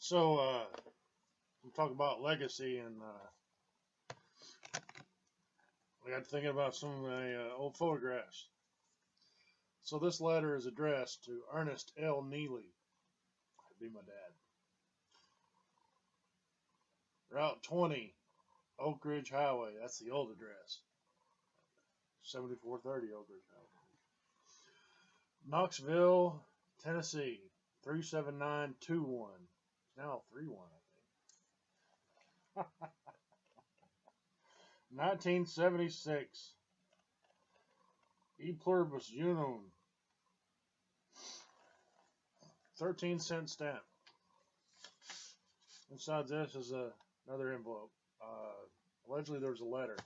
So, we talk about legacy, and I got thinking about some of my old photographs. So this letter is addressed to Ernest L. Neely. That'd be my dad. Route 20, Oak Ridge Highway. That's the old address. 7430 Oak Ridge Highway. Knoxville, Tennessee, 37921. Now 31, I think. 1976. E pluribus unum. 13-cent stamp. Inside this is another envelope. Allegedly there was a letter.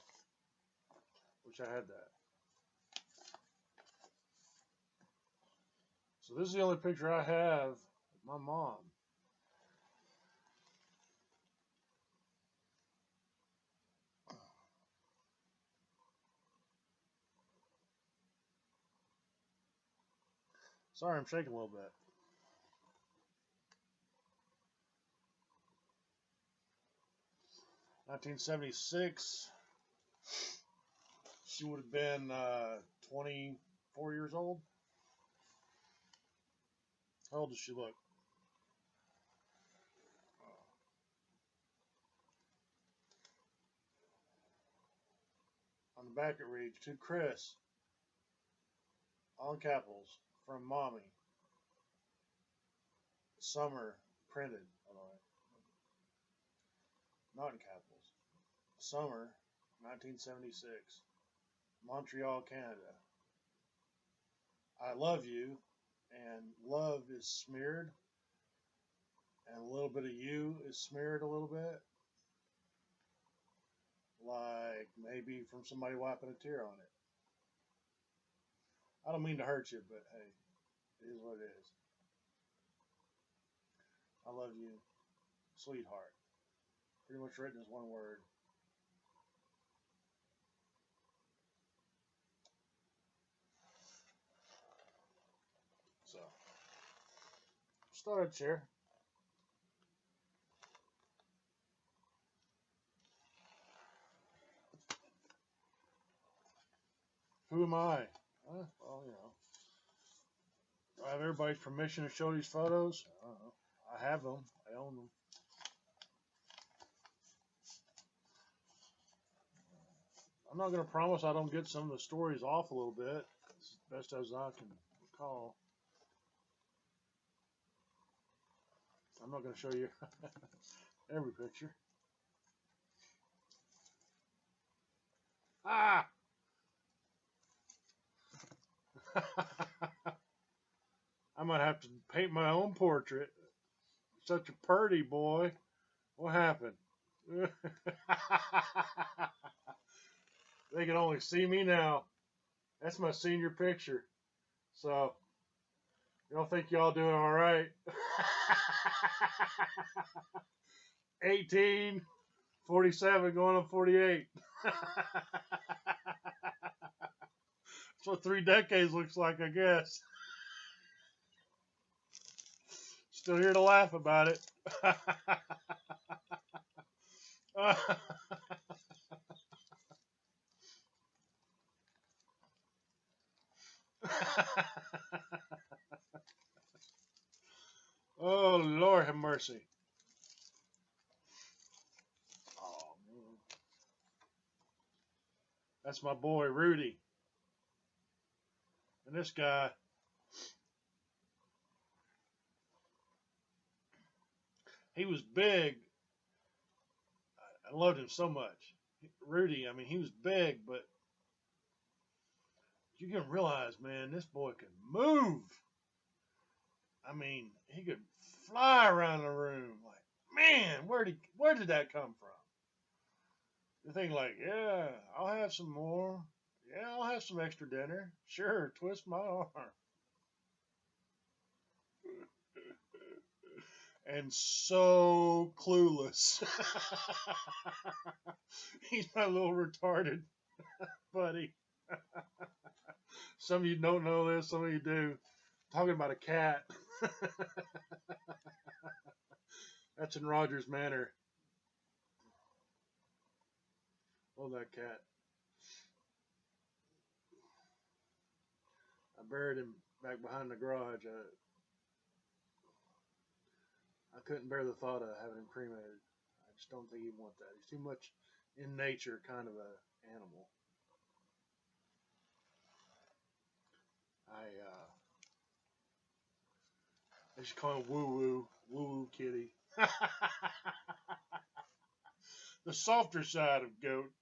Wish I had that. So this is the only picture I have of my mom. Sorry, I'm shaking a little bit. (1976). She would have been 24 years old. How old does she look? On the back it reads, to Chris, all in capitals, from Mommy. Summer, printed. Not in capitals. Summer, 1976. Montreal, Canada. I love you, and love is smeared, and a little bit of you is smeared a little bit. Like maybe from somebody wiping a tear on it. I don't mean to hurt you, but hey, it is what it is. I love you, sweetheart. Pretty much written as one word. So, just thought I'd share. Who am I? Well, you know. Do I have everybody's permission to show these photos? I don't know. I have them. I own them. I'm not going to promise I don't get some of the stories off a little bit, as best as I can recall. I'm not going to show you every picture. Ah! I might have to paint my own portrait. Such a purty boy. What happened? They can only see me now. That's my senior picture. So, y'all think y'all doing all right? 18, 47, going on 48. That's what 3 decades looks like, I guess. Still here to laugh about it. Oh, Lord have mercy. Oh, man. That's my boy, Rudy. And this guy, he was big. I loved him so much. Rudy, I mean, he was big, but you can realize, man, this boy could move. I mean, he could fly around the room. Like, man, where did that come from? You think like, yeah, I'll have some more. Yeah, I'll have some extra dinner. Sure, twist my arm. And so clueless. He's my little retarded buddy. Some of you don't know this, some of you do. I'm talking about a cat. That's in Rogers Manor. Oh, that cat. I buried him back behind the garage. I couldn't bear the thought of having him cremated. I just don't think he'd want that. He's too much in nature kind of a animal. I just call him Woo Woo Kitty. The softer side of goat.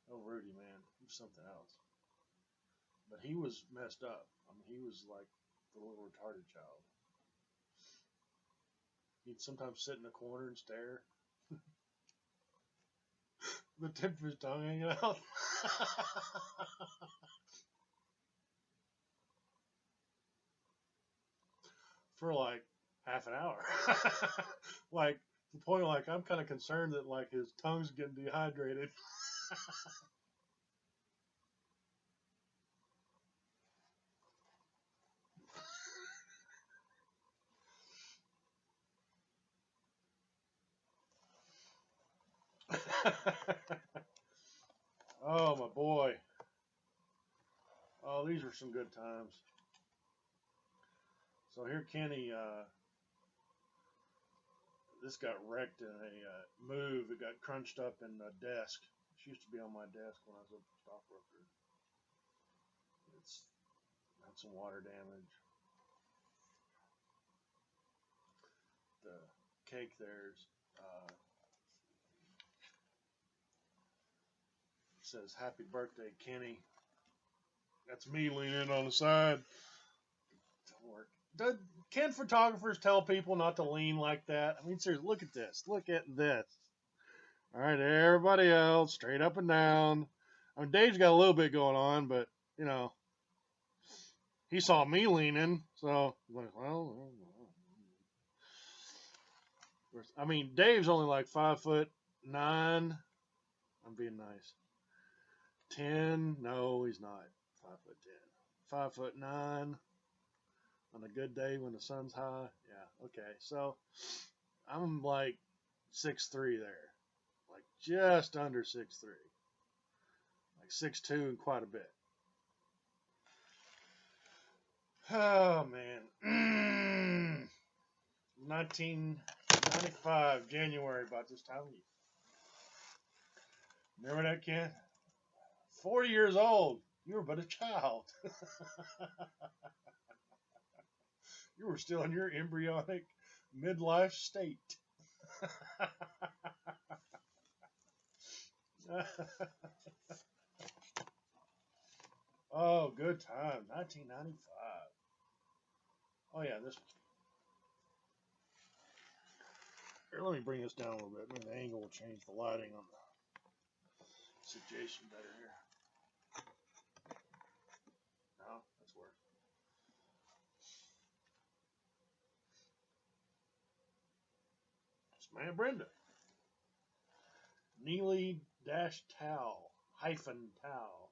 Oh, Rudy, man, he was something else. But he was messed up. I mean, he was like the little retarded child. He'd sometimes sit in a corner and stare. The tip of his tongue hanging out. For like half an hour. Like, to the point, like, I'm kind of concerned that, like, his tongue's getting dehydrated. Oh, my boy. Oh, these were some good times. So here Kenny, this got wrecked in a move. It got crunched up in a desk. She used to be on my desk when I was a stockbroker. It's had some water damage. The cake there's says happy birthday, Kenny. That's me leaning on the side. Don't work. Can photographers tell people not to lean like that? I mean, seriously, look at this. Look at this. All right, everybody else, straight up and down. I mean, Dave's got a little bit going on, but, you know, he saw me leaning, so he's like, well, I mean, Dave's only like 5'9". I'm being nice. 10? No, he's not 5'10". 5'9". On a good day when the sun's high. Yeah, okay. So I'm like 6'3" there. Like just under 6'3". Like 6'2" and quite a bit. Oh man. 1995, January, about this time of year. Remember that, Ken? 40 years old. You were but a child. You were still in your embryonic midlife state. Oh, good time. 1995. Oh, yeah, this one. Here, let me bring this down a little bit. Maybe the angle will change the lighting on the situation better here. No, that's worse. It's my Aunt Brenda. Neely-Towel, -Towel.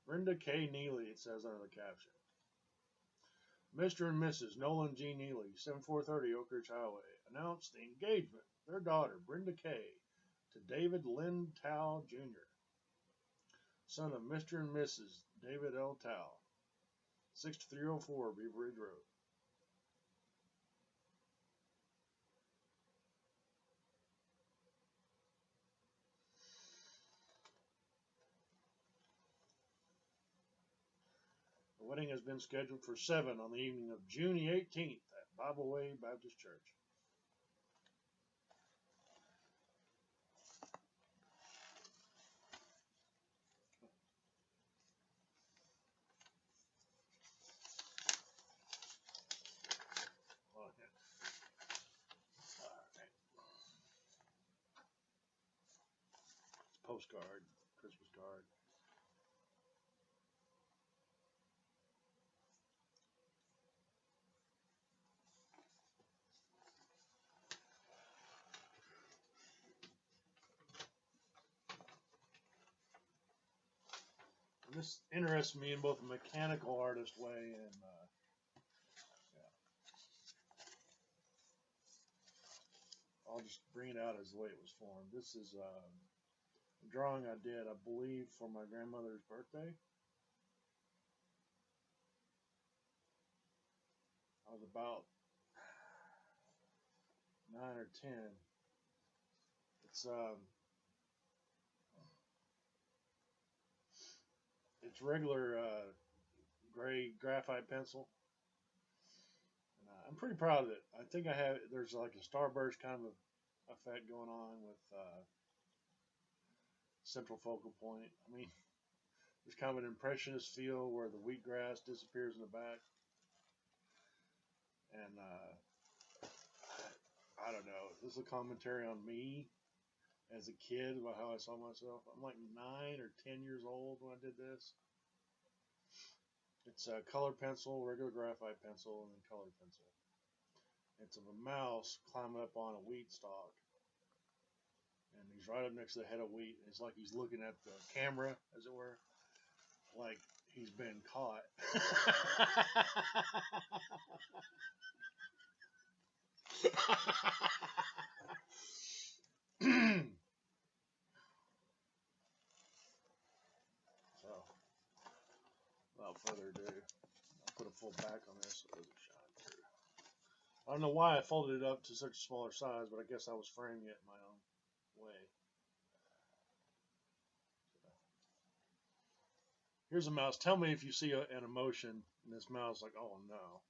Brenda K. Neely, it says under the caption. Mr. and Mrs. Nolan G. Neely, 7430 Oak Ridge Highway, announced the engagement of their daughter, Brenda K., to David Lynn Towle, Jr., son of Mr. and Mrs. David L. Towle, 6304 Beaver Ridge Road. The wedding has been scheduled for 7 on the evening of June 18th at Bible Way Baptist Church. Postcard, Christmas card. And this interests me in both a mechanical artist way and I'll just bring it out as the way it was formed. This is a drawing I did, I believe, for my grandmother's birthday. I was about 9 or 10. It's regular gray graphite pencil. And, I'm pretty proud of it. I think I have, there's like a starburst kind of effect going on with central focal point. I mean, there's kind of an impressionist feel where the wheatgrass disappears in the back. And I don't know, this is a commentary on me as a kid about how I saw myself. I'm like 9 or 10 years old when I did this. It's a color pencil, regular graphite pencil, and then color pencil. It's of a mouse climbing up on a wheat stalk. And he's right up next to the head of wheat. It's like he's looking at the camera, as it were, like he's been caught. So, without further ado, I'll put a full back on this so it doesn't shine through. I don't know why I folded it up to such a smaller size, but I guess I was framing it my own way. Here's a mouse. Tell me if you see an emotion in this mouse, like, oh no.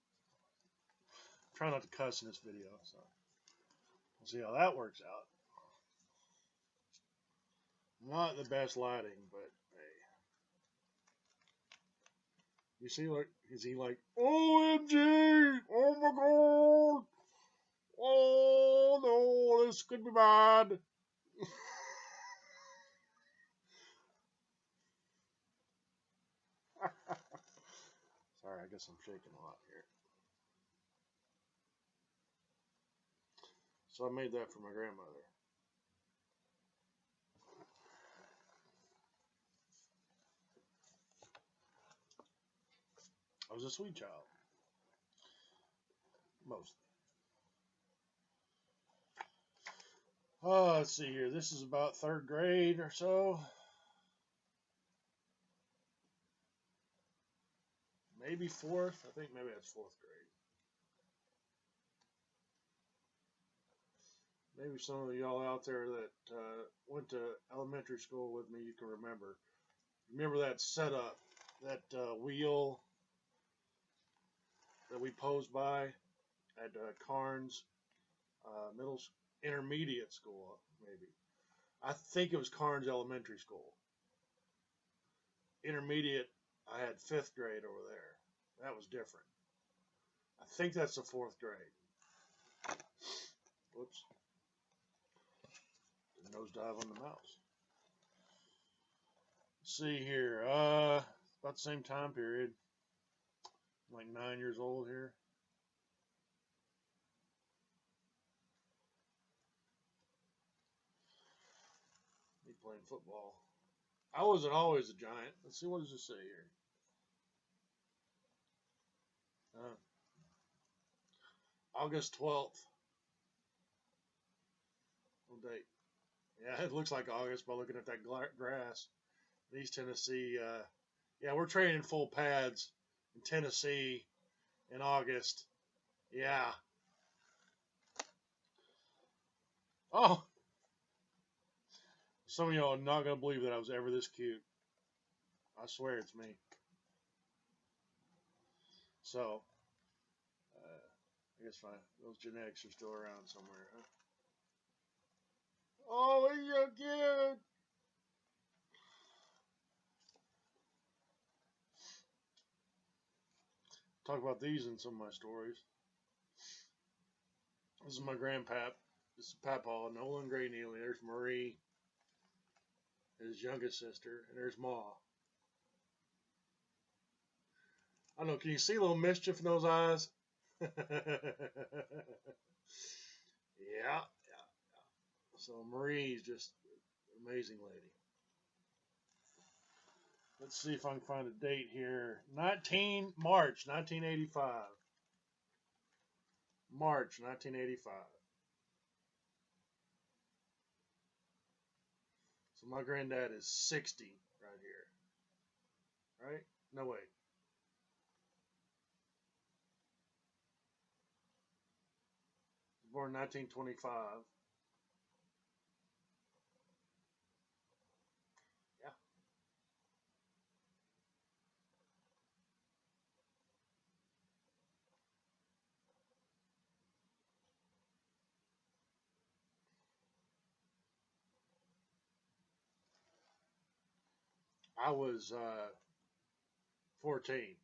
Try not to cuss in this video, so we'll see how that works out. Not the best lighting, but hey. You see, like, is he like, OMG, oh my god, oh no, this could be bad. Sorry, I guess I'm shaking a lot here. So I made that for my grandmother. I was a sweet child. Mostly. Oh, let's see here. This is about 3rd grade or so. Maybe 4th. I think maybe that's 4th grade. Maybe some of y'all out there that went to elementary school with me, you can remember. Remember that setup, that wheel that we posed by at Carnes intermediate school, maybe. I think it was Carnes Elementary School. Intermediate, I had 5th grade over there. That was different. I think that's the 4th grade. Whoops. Nosedive on the mouse. Let's see here. About the same time period. I'm like 9 years old here. Me playing football. I wasn't always a giant. Let's see, what does it say here? August 12th. No date. Yeah, it looks like August by looking at that grass. East Tennessee. Yeah, we're training full pads in Tennessee in August. Yeah. Oh. Some of y'all are not going to believe that I was ever this cute. I swear it's me. So, I guess fine. Those genetics are still around somewhere, huh? Oh, you're cute. Talk about these in some of my stories. This is my grandpap. This is Papaw, Nolan Gray Neely. There's Marie, his youngest sister, and there's Ma. I don't know, can you see a little mischief in those eyes? Yeah. So Marie's just an amazing lady. Let's see if I can find a date here. March 1985. March 1985. So my granddad is 60 right here. Right? No, wait. Born in 1925. Yeah. I was 14.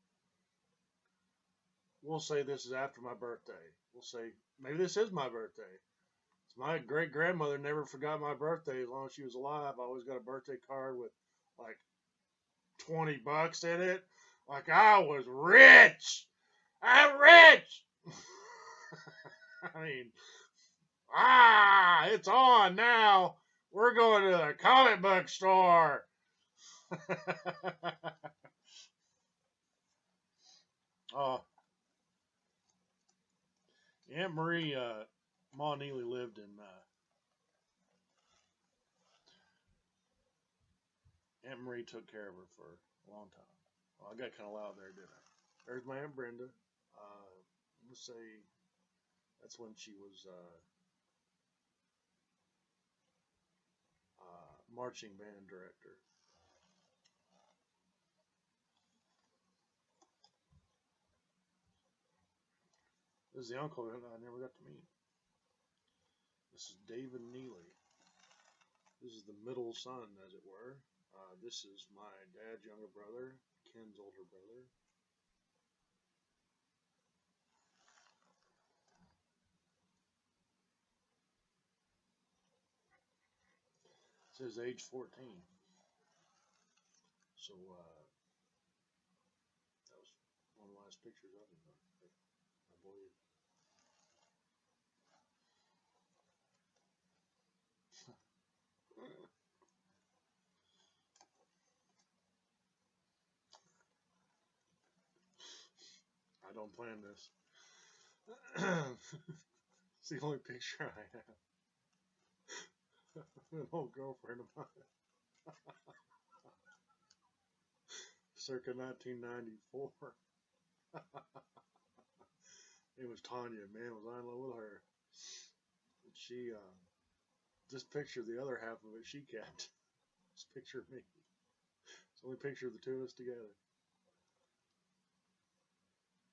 We'll say this is after my birthday. We'll say maybe this is my birthday. My great grandmother never forgot my birthday as long as she was alive. I always got a birthday card with like $20 in it. Like I was rich. I'm rich. I mean, it's on now. We're going to the comic book store. Oh, Aunt Marie, Ma Neely lived in. Aunt Marie took care of her for a long time. Well, I got kind of loud there, didn't I? There's my Aunt Brenda. I'm gonna say that's when she was marching band director. This is the uncle that I never got to meet. This is David Neely. This is the middle son, as it were. This is my dad's younger brother, Ken's older brother. It says age 14. So that was one of the last pictures of him, I believe. I don't plan this. It's the only picture I have. An old girlfriend of mine. Circa 1994. It was Tanya. Man, was I in love with her. She, this picture, the other half of it, she kept. This picture of me. It's the only picture of the two of us together.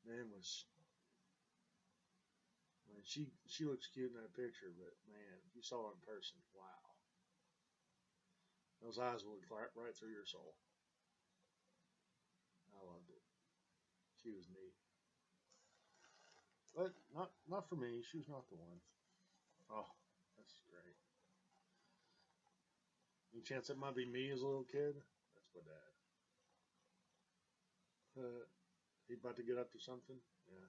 Man, she looks cute in that picture, but man, if you saw her in person, wow. Those eyes would look right through your soul. I loved it. She was neat. But not for me. She was not the one. Oh, that's great. Any chance it might be me as a little kid? That's my dad. He about to get up to something? Yeah.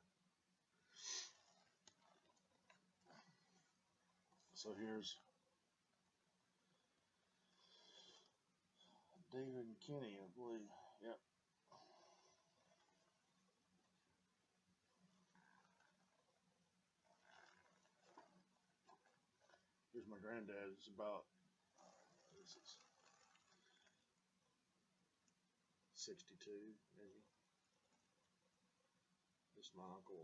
So here's David and Kenny, I believe. Yep. Here's my granddad. It's about, this is 62, maybe. This is my uncle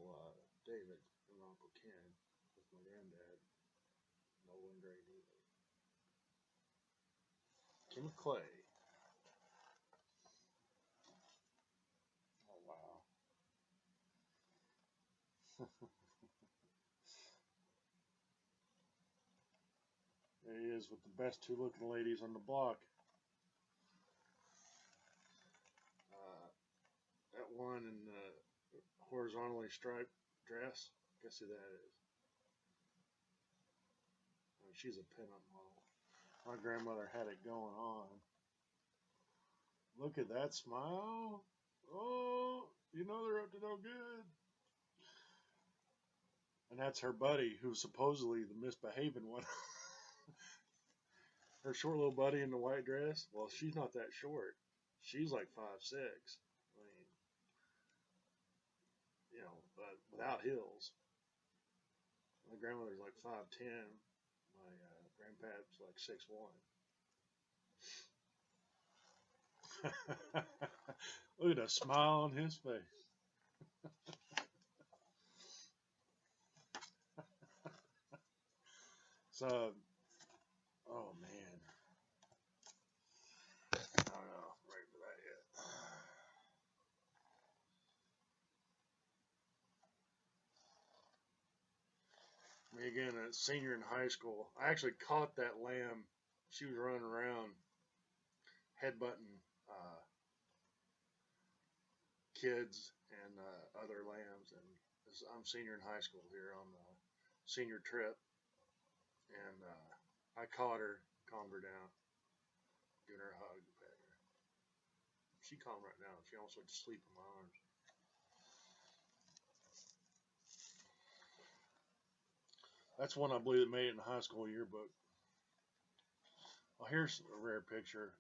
David and my uncle Ken with my granddad, Nolan Gray Neely. Kim Clay. Oh, wow. There he is with the best two looking ladies on the block. That one in the horizontally striped dress. Guess who that is? Oh, she's a pinup model. My grandmother had it going on. Look at that smile. Oh, you know they're up to no good. And that's her buddy, who's supposedly the misbehaving one. Her short little buddy in the white dress. Well, she's not that short. She's like 5'6". I mean, but without heels. My grandmother's like 5'10". My grandpa's like 6'1". Look at the smile on his face. So, oh man, I don't know, ready for that yet. Me again, a senior in high school. I actually caught that lamb. She was running around, headbutting kids and other lambs. And I'm senior in high school here on the senior trip, and I caught her, calmed her down, giving her a hug, pet her. She calm right now. She almost went to sleep in my arms. That's one I believe that made it in the high school yearbook. Well, here's a rare picture.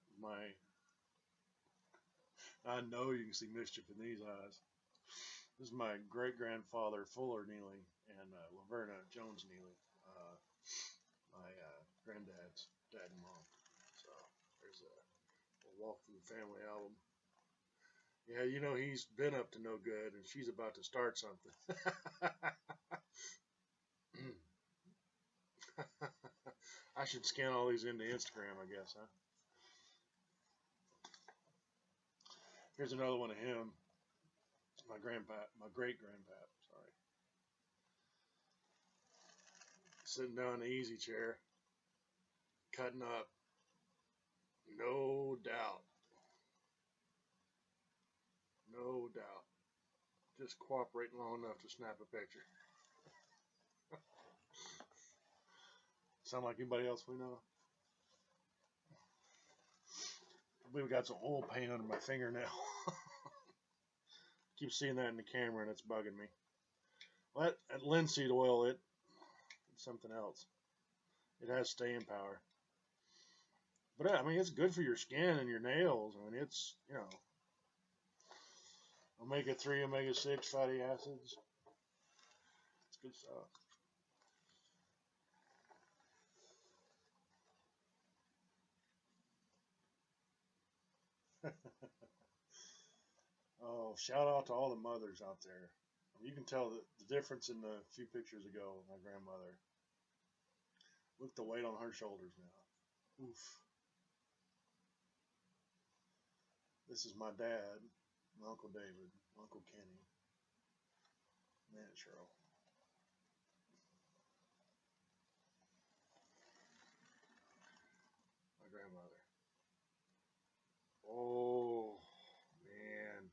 I know you can see mischief in these eyes. This is my great grandfather Fuller kneeling and Laverna Jones kneeling. My granddad's dad and mom. So there's a walk through the family album. Yeah, you know he's been up to no good, and she's about to start something. I should scan all these into Instagram, I guess, huh? Here's another one of him. My great grandpa, sorry. Sitting down in the easy chair, cutting up. No doubt. No doubt. Just cooperating long enough to snap a picture. Sound like anybody else we know? I believe I got some oil paint under my fingernail. Keep seeing that in the camera and it's bugging me. Well, that linseed oil, it's something else. It has staying power. But I mean, it's good for your skin and your nails. I mean, it's, you know, omega-3, omega-6 fatty acids. It's good stuff. Oh, shout out to all the mothers out there. You can tell the difference in the few pictures ago of my grandmother. Look at the weight on her shoulders now. Oof. This is my dad, my Uncle David, my Uncle Kenny, my Aunt Cheryl. My grandmother. Oh, man.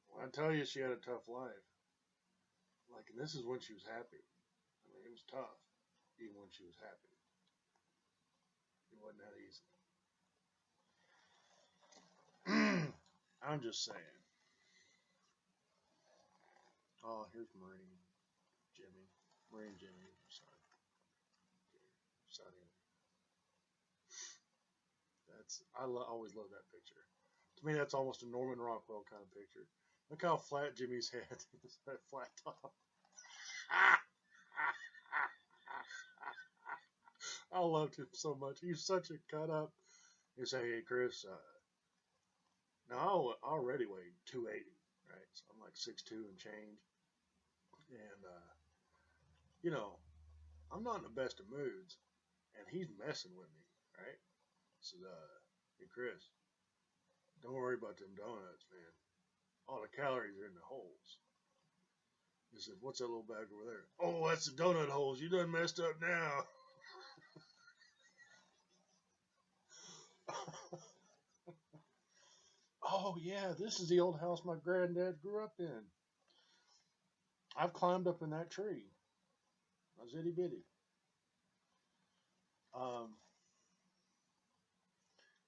Well, I tell you, she had a tough life. Like, and this is when she was happy. I mean, it was tough, even when she was happy. It wasn't that easy. I'm just saying. Oh, here's Jimmy. Marine Jimmy. Sorry. Always love that picture. To me, that's almost a Norman Rockwell kind of picture. Look how flat Jimmy's head is. That flat top. I loved him so much. He's such a cut up. You say, hey, Chris, now I already weigh 280, right? So I'm like 6'2" and change. And, you know, I'm not in the best of moods. And he's messing with me, right? So, hey, Chris, don't worry about them donuts, man. All the calories are in the holes. He said, what's that little bag over there? Oh, that's the donut holes. You done messed up now. Oh, yeah, this is the old house my granddad grew up in. I've climbed up in that tree. I was itty bitty. Um,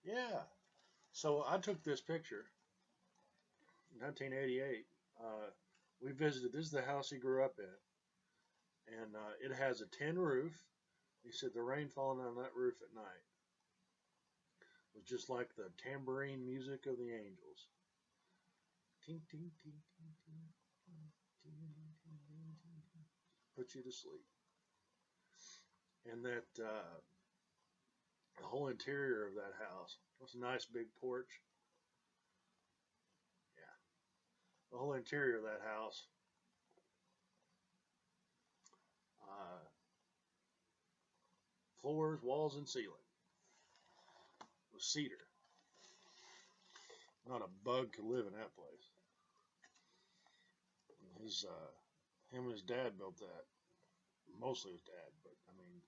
yeah. So I took this picture in 1988. We visited. This is the house he grew up in. And it has a tin roof. He said the rain falling on that roof at night was just like the tambourine music of the angels. Ting, ting, ting, ting, ting, ting, ting, ting, ting, ting. Put you to sleep. And that The whole interior of that house. It's a nice big porch. Yeah. The whole interior of that house. Uh, Floors, walls, and ceiling with cedar. Not a bug could live in that place. Him and his dad built that. Mostly his dad, but I mean,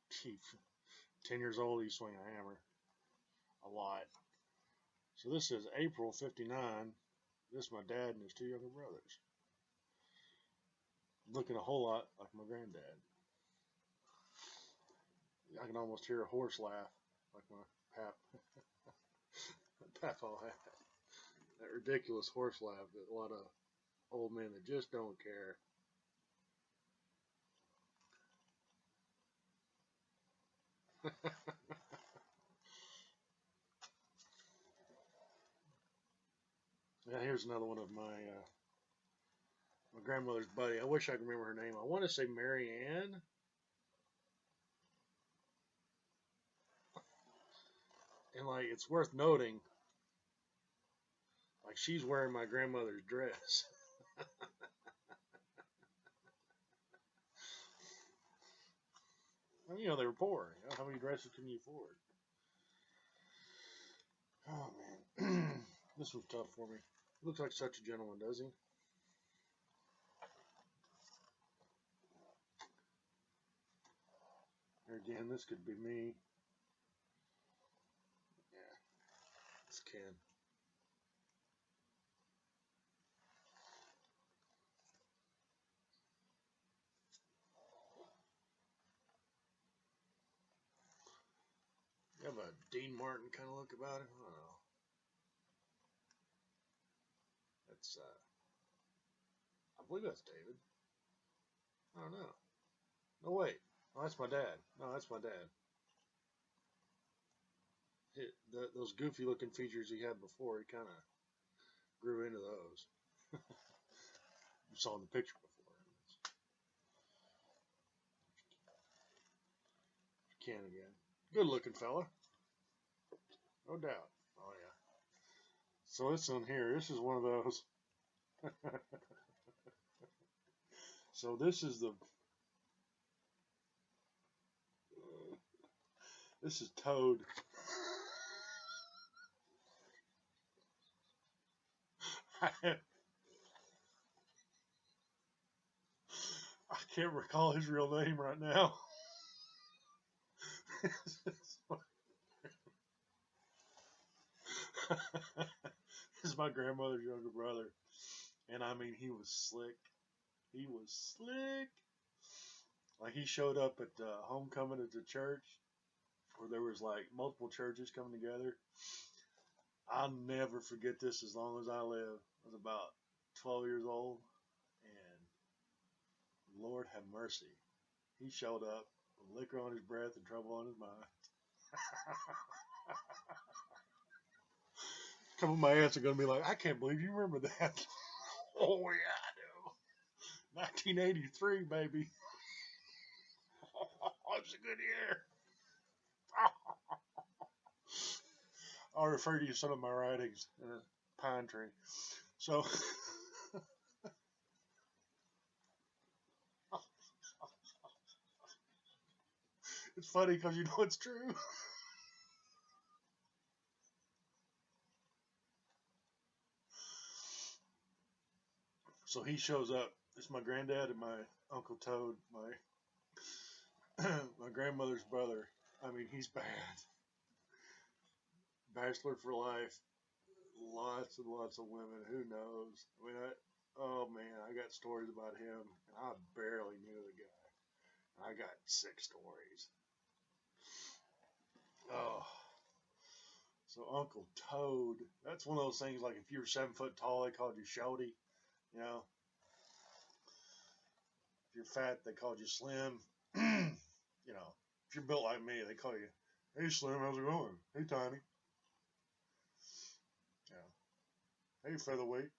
10 years old, he swung a hammer a lot. So this is April '59. This is my dad and his two younger brothers. Looking a whole lot like my granddad. I can almost hear a horse laugh like my papa had. That ridiculous horse laugh that a lot of old men that just don't care. Yeah, here's another one of my grandmother's buddy. I wish I could remember her name. I want to say Mary Ann. And like, it's worth noting, like, she's wearing my grandmother's dress. Well, you know, they were poor. You know, how many dresses can you afford? Oh man, this was tough for me. Looks like such a gentleman, does he? Here again, this could be me. Yeah, it's Ken. You have a Dean Martin kind of look about him. I don't know. That's I believe that's David. I don't know. No, wait. Oh, that's my dad. No, that's my dad. Those goofy looking features he had before, he kind of grew into those. You saw in the picture before. Ken again. Good looking fella. No doubt. Oh, yeah. So this one here, this is one of those. So this is this is Toad. I can't recall his real name right now. This is my grandmother's younger brother. And I mean, he was slick. He was slick. Like, he showed up at homecoming at the church where there was like multiple churches coming together. I'll never forget this as long as I live. I was about 12 years old, and Lord have mercy, he showed up with liquor on his breath and trouble on his mind. A couple of my aunts are going to be like, I can't believe you remember that. Oh, yeah, I do. 1983, baby. Oh, it was a good year. I'll refer to you some of my writings in a pine tree. So, it's funny because you know it's true. So he shows up. It's my granddad and my Uncle Toad, my grandmother's brother. I mean, he's bad. Bachelor for life. Lots and lots of women. Who knows? I mean, oh man, I got stories about him, and I barely knew the guy. I got 6 stories. Oh, so Uncle Toad. That's one of those things. Like, if you were 7 foot tall, they called you Shorty. You know, if you're fat, they called you Slim. You know, if you're built like me, they call you, hey Slim, how's it going? Hey Tiny. Yeah. Hey featherweight.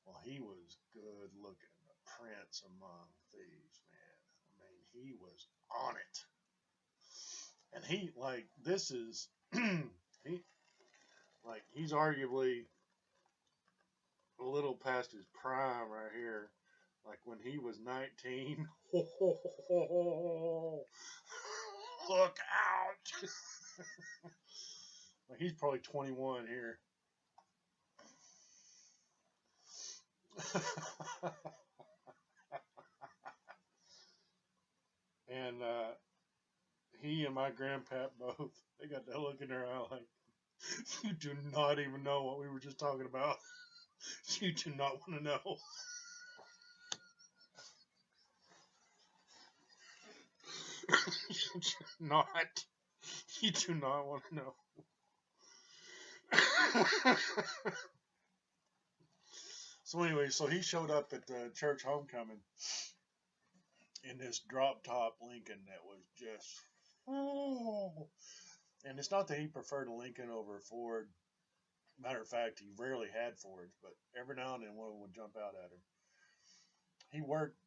Well, he was good looking, a prince among thieves, man. I mean, he was on it. And he, like, this is, he's arguably a little past his prime right here. Like when he was 19. Look out! Like he's probably 21 here. And he and my grandpap both, they got that look in their eye like, you do not even know what we were just talking about. You do not want to know. You do not want to know. So anyway, so he showed up at the church homecoming in this drop top Lincoln that was just, oh. And it's not that he preferred a Lincoln over a Ford. Matter of fact, he rarely had Fords, but every now and then one of them would jump out at him. He worked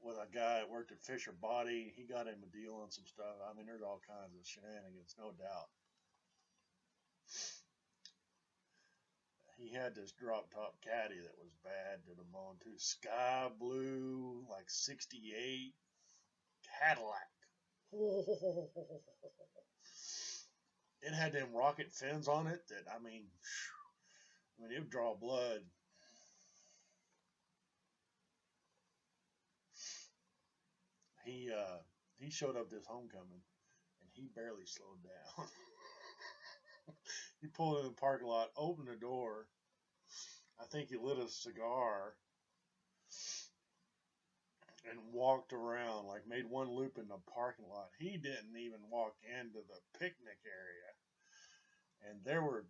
with a guy that worked at Fisher Body. He got him a deal on some stuff. I mean, there's all kinds of shenanigans, no doubt. He had this drop top caddy that was bad to the bone too. Sky blue, like 68 Cadillac. It had them rocket fins on it that, I mean, it would draw blood. He showed up this homecoming and he barely slowed down. He pulled in the parking lot, opened the door. I think he lit a cigar and walked around, like made one loop in the parking lot. He didn't even walk into the picnic area. And there were,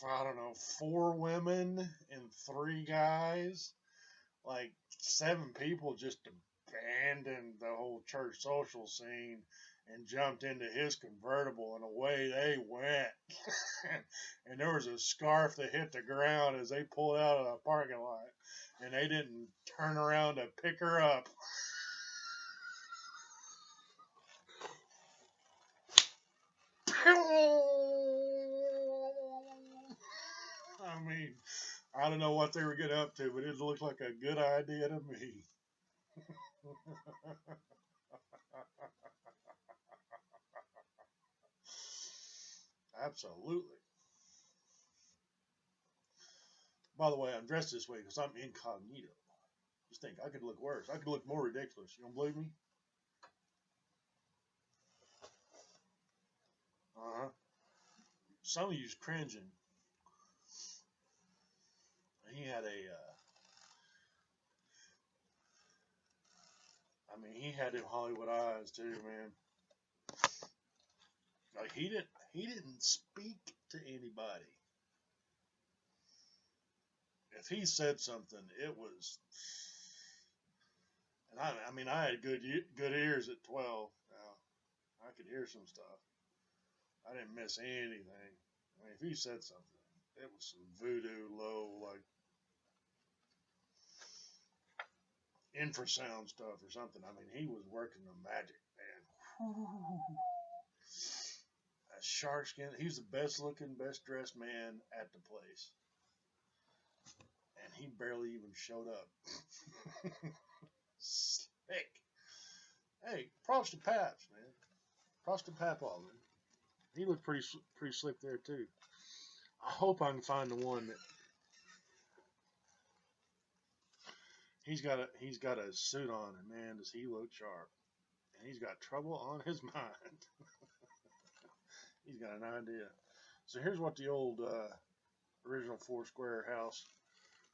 I don't know, 4 women and 3 guys. Like 7 people just abandoned the whole church social scene and jumped into his convertible, and away they went. And there was a scarf that hit the ground as they pulled out of the parking lot, and they didn't turn around to pick her up. I mean, I don't know what they were getting up to, but it looked like a good idea to me. Absolutely. By the way, I'm dressed this way because I'm incognito. Just think, I could look worse. I could look more ridiculous. You don't believe me? Uh-huh. Some of you's cringing. He had he had them Hollywood eyes too, man. Like he didn't speak to anybody. If he said something, it was. And I had good ears at 12. Now, I could hear some stuff. I didn't miss anything. I mean, if he said something, it was some voodoo low, like infrasound stuff or something. I mean, he was working the magic, man. A shark skin. He was the best looking, best dressed man at the place. And he barely even showed up. Slick. Hey, props to Paps, man. Props to Papaw, man. He looked pretty slick there too. I hope I can find the one that he's got a suit on, and man, does he look sharp. And he's got trouble on his mind. He's got an idea. So here's what the old original 4-square house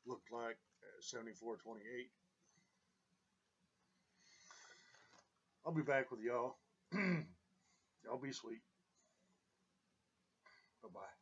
looked like at 7428. I'll be back with y'all. Y'all be sweet. Bye-bye.